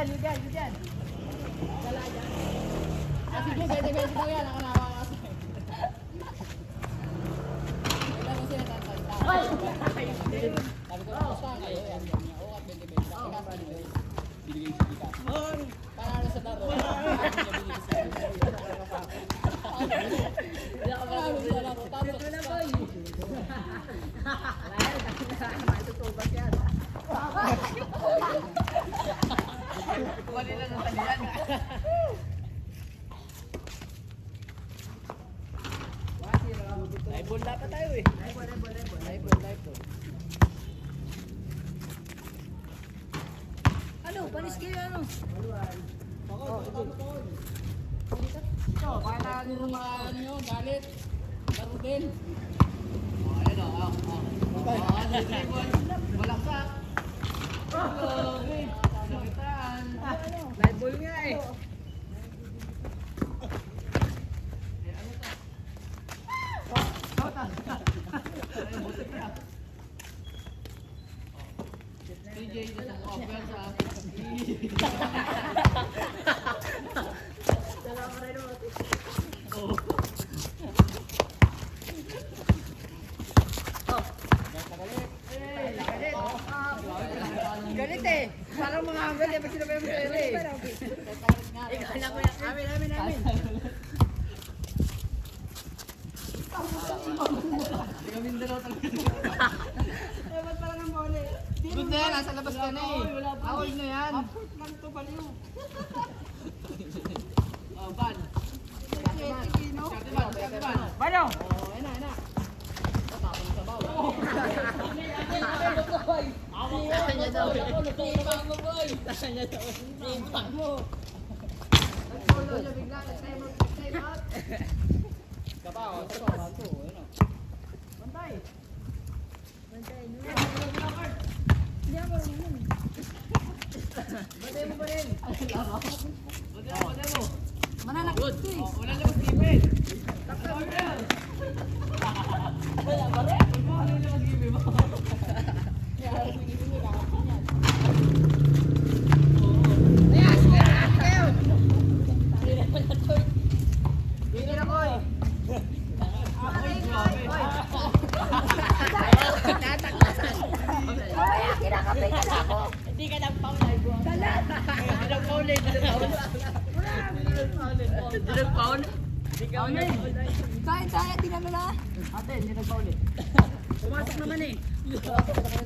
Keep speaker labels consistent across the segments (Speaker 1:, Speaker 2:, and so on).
Speaker 1: dyan. Dala dyan. Kasi dyan, 20-20 daw yan. Ako nakakasi. Kailan mo sila tatanda. Sabi ko, basta kayo. Oo, at 20-20. Binigay sa kita. Panalo sa laro.
Speaker 2: Matutubas yan. Kumanin lang ng talian.
Speaker 1: Live ball dapat tayo eh.
Speaker 2: Live ball.
Speaker 1: Live ball.
Speaker 2: Ano? Panis kayo ano?
Speaker 1: Ito, para nyo mga ano yun, galit. Laro din. Ayun o. Malaksak. Sakitan.
Speaker 2: Live ball nga eh.
Speaker 1: DJ, isang offense ha.
Speaker 2: Dalawa ka rin naman. Galit eh. Parang mga hanggal eh. Pag sila pa yung masaya eh. Alam ko yan. Amin.
Speaker 1: Tiga Mindanao talaga.
Speaker 2: Ba't parang ang mole?
Speaker 1: Good na yan, nasa labas ka na eh. Awal na yan.
Speaker 2: Aport lang ito baliw.
Speaker 1: Oh, ban. Sharte ban.
Speaker 2: Bano?
Speaker 1: Oh, ayun na. Tapos sa bawah.
Speaker 2: Kanya daw.
Speaker 1: Timbang mo, boy. Timbang mo.
Speaker 2: Nag-follow niya bigla. Nag-time out.
Speaker 1: Kapaw, ito.
Speaker 2: Bantay. Bantay mo pa rin.
Speaker 1: Bantay mo.
Speaker 2: Mananak.
Speaker 1: Good. Wala na mag-ibig. Wala ba rin? Wala na mag-ibig mo. Hindi ka nang paulay. Dalat! Hindi nang paulay. Hindi ka nang paulay.
Speaker 2: Kaya, tingnan mo na.
Speaker 1: Ate, hindi nang paulay.
Speaker 2: Pumasok naman eh.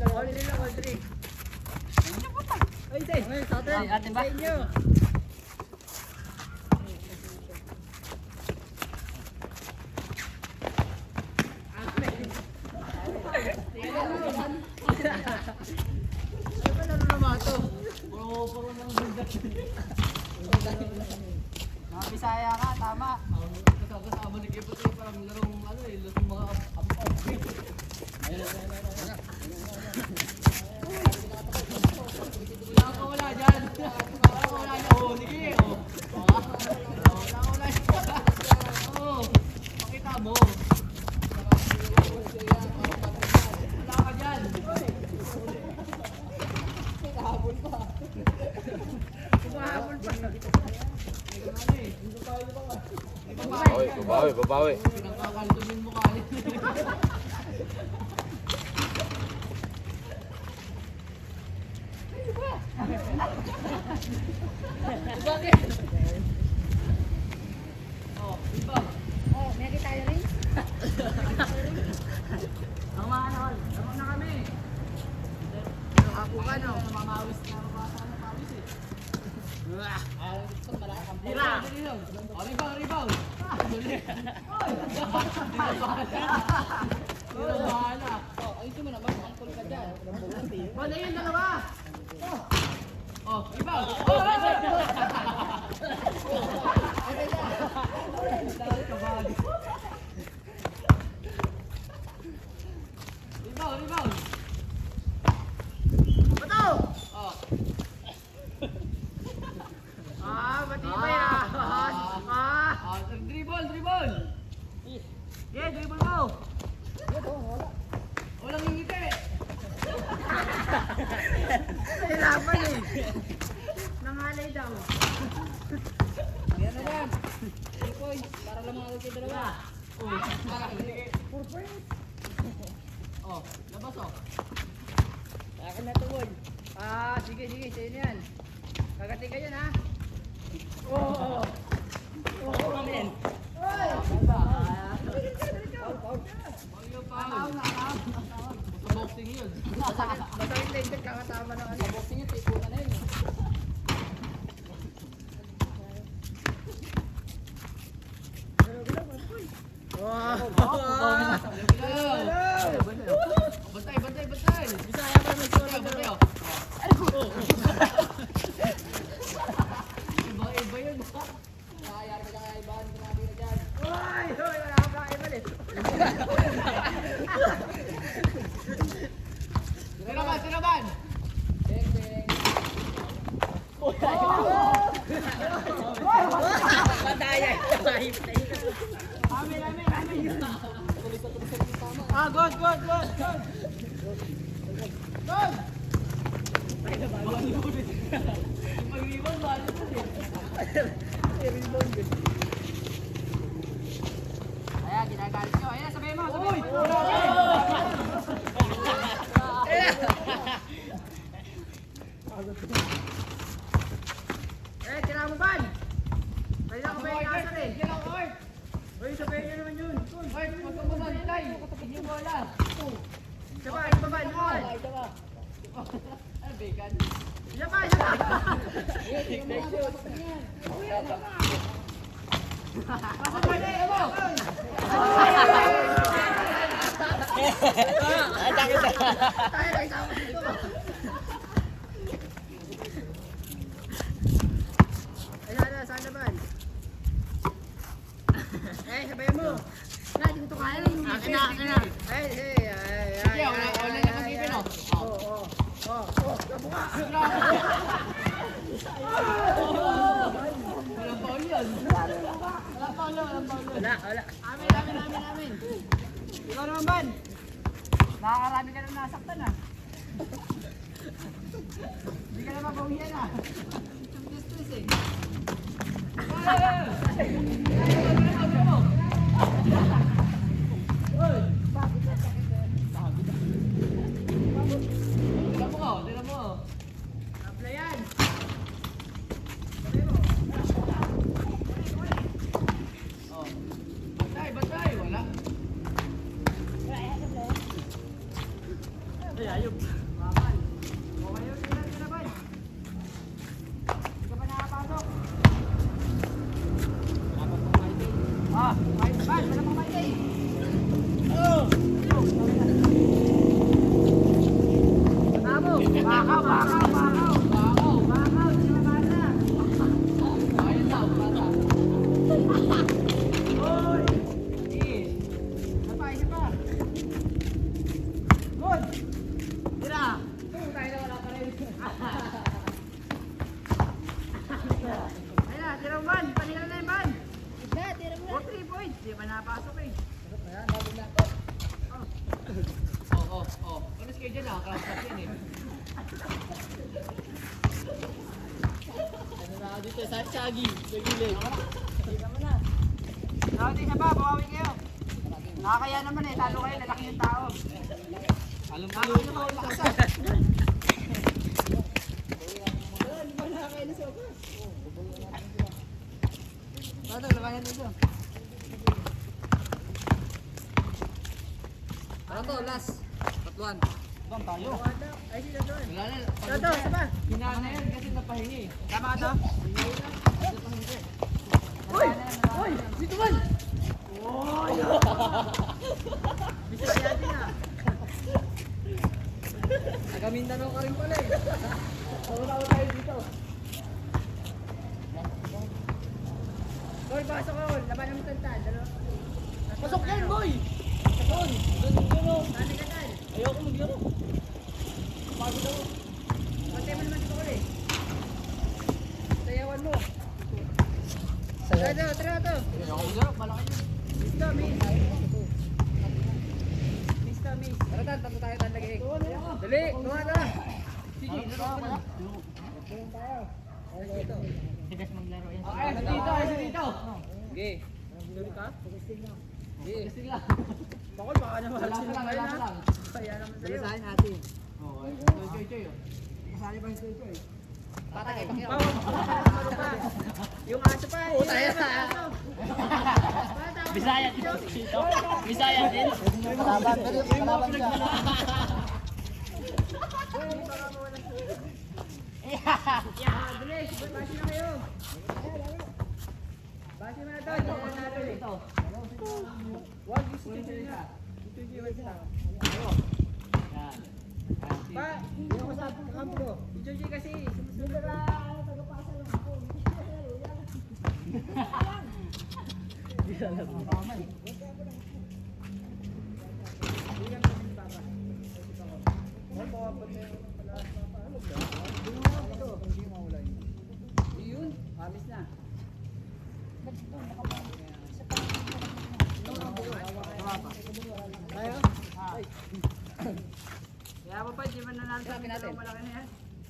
Speaker 2: All nila, all three. Ay, say.
Speaker 1: Ate ba?
Speaker 2: Sa inyo.
Speaker 1: Ay, wala na naman ito. Puro nang bundat.
Speaker 2: Mga Bisaya ka, tama.
Speaker 1: Kasama ni Kipot eh, parang larong ano eh, larong mga apo-apo. Wala dyan. Wala dyan. Oh, sige. Oh. Wala dyan. Oh, pakita mo. Wala ka dyan.
Speaker 2: Kumahabol pa.
Speaker 3: Babawi.
Speaker 1: Pinangkakaltumin mo kaya. Bakit? Oh, iba.
Speaker 2: Oh, may tayo rin.
Speaker 1: Tama na kami.
Speaker 2: Ako ka no.
Speaker 1: Mamawis na mabasa na pawis eh. Tira! Rebound! Bahala! Ayusin mo naman, angkol ka dyan. Wala yan, dalawa! Rebound! Rebound!
Speaker 2: Bato! Matibay
Speaker 1: Dribble!
Speaker 2: Yeah, dribble mo!
Speaker 1: Walang hingiti!
Speaker 2: Nahirapan eh. Nangalan daw.
Speaker 1: Yan na yan. 3 points. Para lang mga kayo dalawa. Oh, labas oh.
Speaker 2: Akin na to, boy. Sige, sige. Sa'yo na yan. Kagating ka yan, ha? Oo. Oo, men. Oy!
Speaker 1: Sa boxing yun.
Speaker 2: Masakit na yung kakatama ng ano.
Speaker 1: Sa boxing yun, tipo ka na yun. Bantay, bantay, bantay.
Speaker 2: Bisaya pa may score
Speaker 1: Bantay,
Speaker 2: na.
Speaker 1: bantay. Iba yun. Nakayari ka kaya ibahan ka natin na dyan.
Speaker 2: Oy! Oy! Wala akong kaibalit.
Speaker 1: Sinaban, sinaban. Beng, beng.
Speaker 2: Madaya. Amin, amin, amin. Good, good, good, good. Good.
Speaker 1: Pag-rebound, balo mo eh.
Speaker 2: Rebound good. Ayan, ginagalit nyo. Ayan, sabihin mo, sabihin mo. Eh, tira mo ban. Pwede na ko ba yung asal eh. Uy, sabihin nyo naman yun.
Speaker 1: Ay, magkamulan, ilay. Hindi mo wala.
Speaker 2: Isa pa, isa pa, isa pa.
Speaker 1: Ano, bacon?
Speaker 2: Isa pa, isa pa. Pasok pa na, ano? Tayo lang sama dito. Ayan, saan naman? Eh, sabayan mo. Hindi ko ito kaya lang. Akin na, akin na. Ay,
Speaker 1: Sige, wala na kang ipin, oh.
Speaker 2: Kabuka.
Speaker 1: Walang paul yun. Walang paul yun.
Speaker 2: Wala. Amin. Ikaw naman, Ban. Nakakarami ka na nasaktan, ah. Hindi ka na mabawian, ah. Stress, eh.
Speaker 1: Tira mo.
Speaker 2: Aplayan.
Speaker 1: Oh. Bantay, wala.
Speaker 2: Ay, ayok. Maman. Okay yun, tira, Ban. Hindi ka pa nakapasok. Ban, wala pang may day. Bravo! Bakaw! Hindi na bata.
Speaker 1: Ayun daw, bata.
Speaker 2: Oy! Isa pa. Good! Tira!
Speaker 1: Tayo na wala pa rin.
Speaker 2: Ayun na, tira mo, Ban. Panila na yung Ban. O, 3 points. Di ba napasok eh?
Speaker 1: Oh. Ano kayo dyan, cross up yan eh. Ano na ako dito, Sagi. Sa gilid.
Speaker 2: Round isa pa, bawawi kayo. Nakakaya naman eh, talo kayo, lalaki yung tao.
Speaker 1: Alam ko
Speaker 2: Nakakaya mo, lakasan. Tato, labanan dito.
Speaker 1: Ano to, last? Tatluan. Bang tayo.
Speaker 2: Ay, sila doon.
Speaker 1: Wala na.
Speaker 2: Tato, isa pa.
Speaker 1: Hinaan na yan kasi napahingi.
Speaker 2: Tama ka to? Uy! Dito man! Uy! Bisa kaya din ah.
Speaker 1: Taga Mindanao ka rin pala eh.
Speaker 2: Wala tayo dito. Gol, pasok ko. Laban ng tantan.
Speaker 1: Pasok yan, boy! Doon! Doon!
Speaker 2: Mani ka tan.
Speaker 1: Ayoko magyaro. Pagod ako.
Speaker 2: Pantay mo naman dito ko eh. Sayawan mo. Tara to.
Speaker 1: Ayoko magyaro, malaki yun.
Speaker 2: Miss. Miss.
Speaker 1: Tara tan, tatlo tayo tan lagi.
Speaker 2: Dali, tuwa ka.
Speaker 1: Sige, laro ka na.
Speaker 2: Tigas maglaro yan. Ay, dito, dito.
Speaker 1: Okay.
Speaker 2: Dito ka?
Speaker 1: Okay.
Speaker 2: Sila.
Speaker 3: Bakol, baka naman.
Speaker 2: Wala ka lang.
Speaker 3: Kaya naman sa'yo.
Speaker 2: Dalasahin natin. Oo. Choy. Kasali pa yung choy.
Speaker 1: Patay kay Pacquiao.
Speaker 3: Yung aso pa.
Speaker 1: Puta yan.
Speaker 2: Bisaya din. Bisaya din.
Speaker 1: Palaban ka.
Speaker 3: Bilis, basi na kayo. Basi mo na to. Hindi na natin ito. Wag gusto niya. Ito yung jiwas lang. Pa, hindi ko sa kampo ko. Ito kasi. Sumusunod na tagapasa lang ako.
Speaker 2: Yun, alis na.
Speaker 3: Kaya?
Speaker 2: Kaya pa di ba nanalo sa
Speaker 1: Hanapin natin.
Speaker 2: malaki na yan?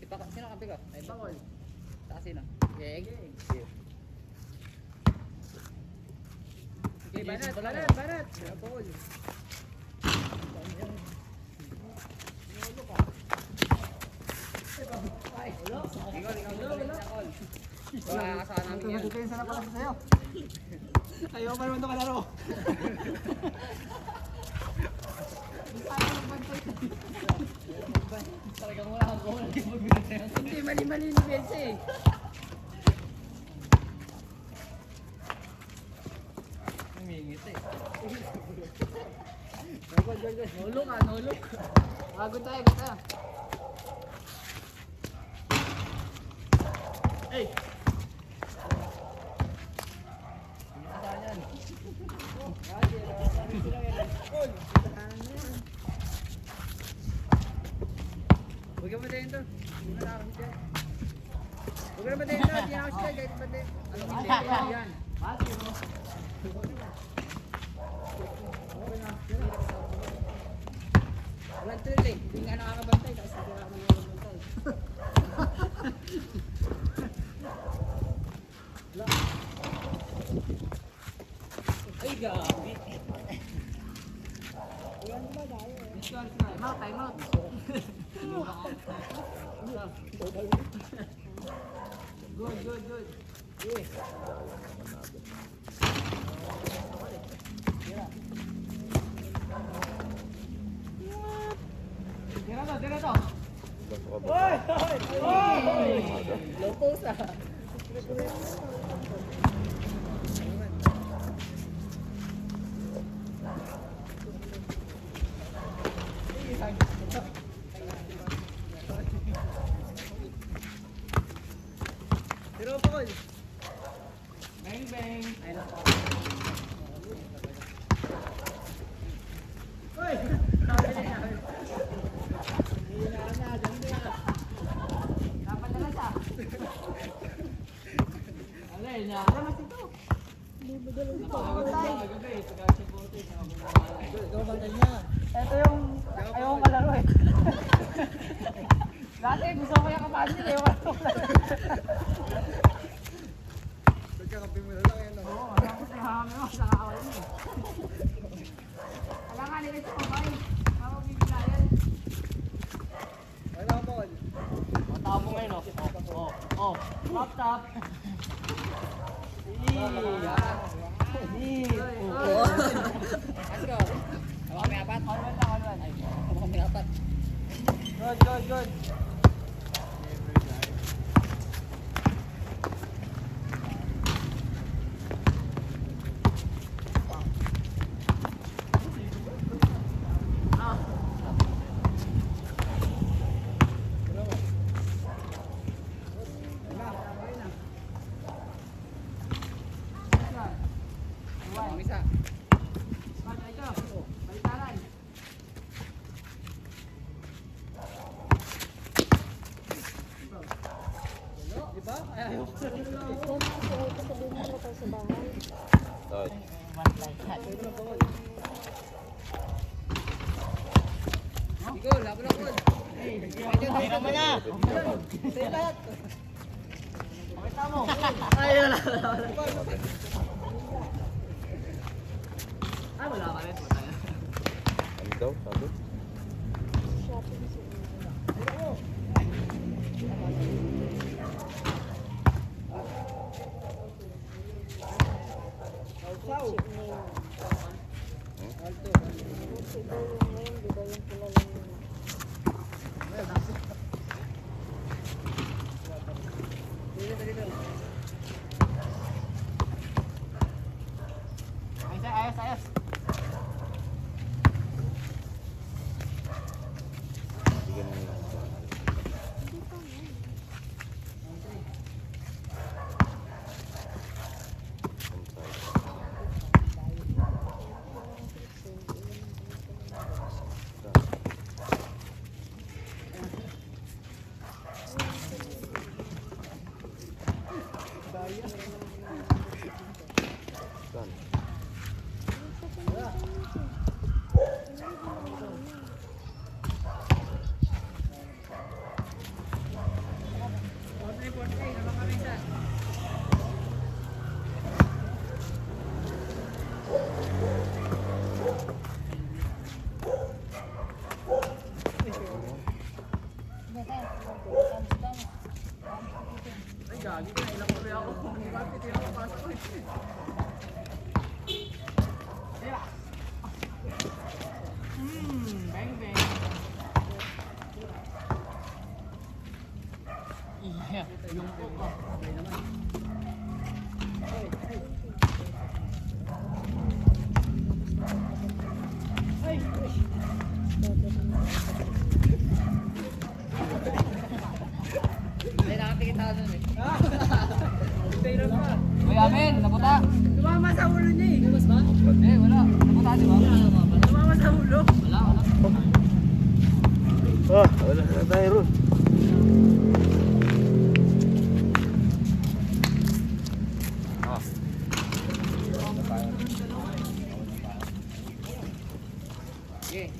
Speaker 1: Sino ang kampi ko? Ay,
Speaker 2: Bakol.
Speaker 1: Saka sino? Yeg.
Speaker 3: Okay, banat. Bakol.
Speaker 1: Wala kasama namin yan.
Speaker 3: Depensa na pala sa'yo. Ayaw pa naman ito kalaro.
Speaker 1: Talagang wala kang goal. Hindi mo binigyan.
Speaker 2: Hindi, mali-mali ni Bense eh.
Speaker 1: Namingit eh.
Speaker 2: Nulok. Agod tayo.
Speaker 3: Hey!
Speaker 2: Huwag ka madayin to. Hindi na nakakam dyan. Huwag ka na madayin to. Hindi na ako siya. Kahit madayin. Anong hindi? Yan. Walang thrill eh. Hindi nga nakakabantay. Tapos hindi ako nakakabantay.
Speaker 1: Ay, gabi.
Speaker 2: Time out. Good. Tira to.
Speaker 1: Low post ah.
Speaker 3: Pero Bakol.
Speaker 2: Bang.
Speaker 3: Hoy!
Speaker 2: Dapat na siya. Alay na. Ito yung ayaw kong kalaro eh. Dati gusto ko yung kapasin eh. Wala ko kalaro.
Speaker 3: Nagkakampi mo na lang yan.
Speaker 2: Oo, alam ko sa hangin mo. Sa kakawal mo. Alam nga nila ito kabay. Mapabibilayan.
Speaker 3: Ano ako, Bakol?
Speaker 1: Tao mo ngayon, oh.
Speaker 2: Top.
Speaker 1: Let's go. Ako kami apat. Ay, ako kami apat.
Speaker 3: Good.
Speaker 1: Ang isa.
Speaker 2: Balitaran.
Speaker 3: Di ba? Ayaw ko.
Speaker 1: Iko, laban ako.
Speaker 3: Tira mo na.
Speaker 2: Pakita mo. Ay, wala. Ay, wala ka rin.
Speaker 4: Ano daw? Sabi?
Speaker 2: Ayos.
Speaker 4: Hindi ka naman. Saan?
Speaker 3: Ay, gagi ka. Ilang ulit ako. Bakit hindi ako pasok ko? Bang, bang.
Speaker 1: Iya, yung po ko.
Speaker 2: Ay, nakatingin ako dun eh.
Speaker 3: Hintay na pa.
Speaker 1: Uy, amin, naputa.
Speaker 3: Tumama sa ulo niya eh.
Speaker 2: Lumas ba?
Speaker 1: Wala. Naputa, di ba?
Speaker 3: Tumama sa ulo.
Speaker 2: Wala.
Speaker 4: Wala na tayo ron.
Speaker 2: Sige,